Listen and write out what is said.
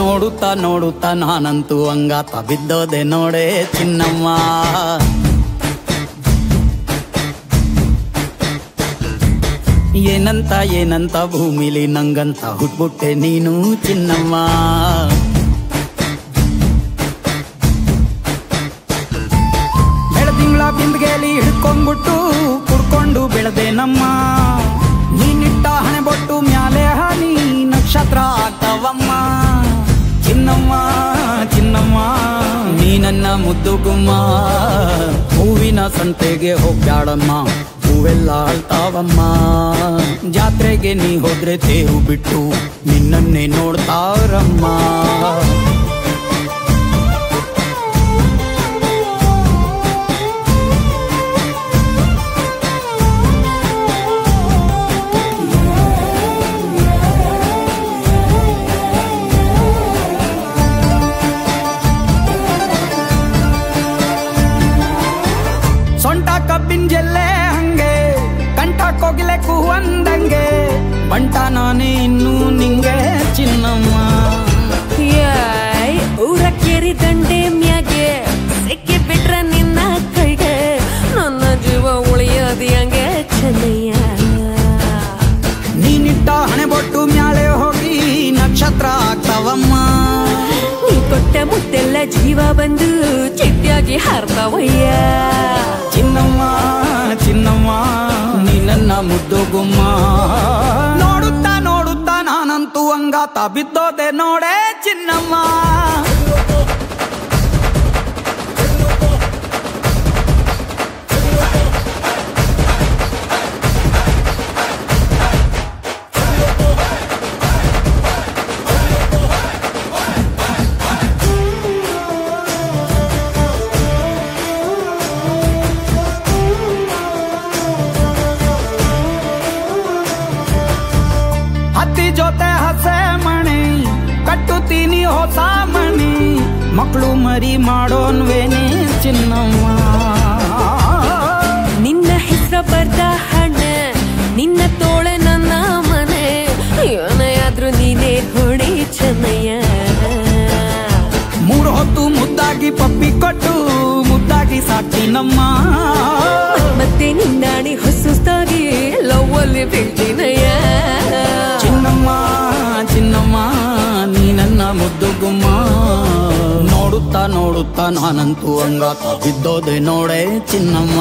ನೋಡುತ್ತಾ ನೋಡುತ್ತಾ ನಾನಂತೂ ಅಂಗಾತ ಬಿದ್ದೋದೆ ನೋಡೆ ಚಿನ್ನಮ್ಮ. ಏನಂತ ಏನಂತ ಭೂಮಿಲಿ ನಂಗಂತ ಹುಟ್ಬಿಟ್ಟೆ ನೀನು ಚಿನ್ನಮ್ಮ. ಬೆಳದಿಂಗಳ ಬಿಂದಿಗೆಲಿ ಹಿಡ್ಕೊಂಡ್ಬಿಟ್ಟು ಕುಡ್ಕೊಂಡು ಬೆಳೆದೆ ನಮ್ಮ. ನೀನಿಟ್ಟ ಹಣೆ ಬೊಟ್ಟು ಮ್ಯಾಲೆ ಹನಿ ನಕ್ಷತ್ರ ಆಗ್ತಾವಮ್ಮ. ಚಿನ್ನಮ್ಮ ಚಿನ್ನಮ್ಮ ನೀ ನನ್ನ ಮುದ್ದು ಗುಮ್ಮ. ಹೂವಿನ ಸಂತೆಗೆ ಹೋಗ್ಯಾಡಮ್ಮ, ಹೂವೆಲ್ಲ ಅಳ್ತಾವಮ್ಮ. ಜಾತ್ರೆಗೆ ನೀ ಹೋದ್ರೆ ತೇರು ಬಿಟ್ಟು ನಿನ್ನನ್ನೇ ನೋಡ್ತಾರಮ್ಮ. ಸೊಂಟ ಕಬ್ಬಿನ ಜಲ್ಲೆ ಹಂಗೆ, ಕಂಠ ಕೋಗಿಲೆ ಕೂವಂದಂಗೆ, ಬಂಟ ನಾನೇ ಇನ್ನು ನಿಂಗೆ ಚಿನ್ನಮ್ಮ. ಊರ ಕೇರಿ ದಂಡೆ ಮ್ಯಾಗೆ ಸಿಕ್ಕಿ ಬಿಟ್ರ ನಿನ್ನ ಕೈಗೆ, ನನ್ನ ಜೀವ ಉಳಿಯೋದಿ ಹಂಗೆ ಚೆನ್ನಯ್ಯ. ನೀನಿಟ್ಟ ಹಣೆ ಬೊಟ್ಟು ಮ್ಯಾಲೆ ಹೋಗಿ ನಕ್ಷತ್ರ ಆಗ್ತಾವಮ್ಮ. ನೀ ಕೊಟ್ಟ ಮುತ್ತೆಲ್ಲ ಜೀವ ಬಂದು ಚಿಟ್ಟಿಯಾಗಿ ಹಾರ್ತಾವಯ್ಯ. ಚಿನ್ನಮ್ಮ ಚಿನ್ನಮ್ಮ ನೀ ನನ್ನ ಮುದ್ದು ಗುಮ್ಮ. ನೋಡುತ್ತಾ ನೋಡುತ್ತಾ ನಾನಂತೂ ಅಂಗಾತ ಬಿದ್ದೋದೆ ನೋಡೆ ಚಿನ್ನಮ್ಮ. ಹತ್ತಿ ಜೊತೆ ಹಸೆ ಮಣಿ ಕಟ್ಟುತ್ತೀನಿ ಹೊಸ ಮಣಿ, ಮಕ್ಕಳು ಮರಿ ಮಾಡೋನ್ವೇನೆ ಚಿನ್ನಮ್ಮ. ನಿನ್ನ ಹೆಸರು ಬರ್ದ ಹಣ ನಿನ್ನ ತೋಳೆ ನನ್ನ ಮನೆ, ಏನೇ ಆದ್ರೂ ನೀನೇ ಹೊಡಿ ಚೆನ್ನಯ್ಯ. ಮೂರು ಹೊತ್ತು ಮುದ್ದಾಗಿ ಪಪ್ಪಿ ಕೊಟ್ಟು ಮುದ್ದಾಗಿ ಸಾಕ್ತೀನಮ್ಮ. ಮತ್ತೆ ನಿನ್ನಾಡಿ ಹೊಸುಸ್ತಾಗಿ ಲವ್ವಲ್ಲಿ ಬೀಳ್ತೀನಯ್ಯ. ಚಿನ್ನಮ್ಮ ಚಿನ್ನಮ್ಮ ನೀ ನನ್ನ ಮುದ್ದು ಗುಮ್ಮ. ನೋಡುತ್ತಾ ನೋಡುತ್ತಾ ನಾನಂತೂ ಅಂಗಾತ ಬಿದ್ದೋದೆ ನೋಡೆ ಚಿನ್ನಮ್ಮ.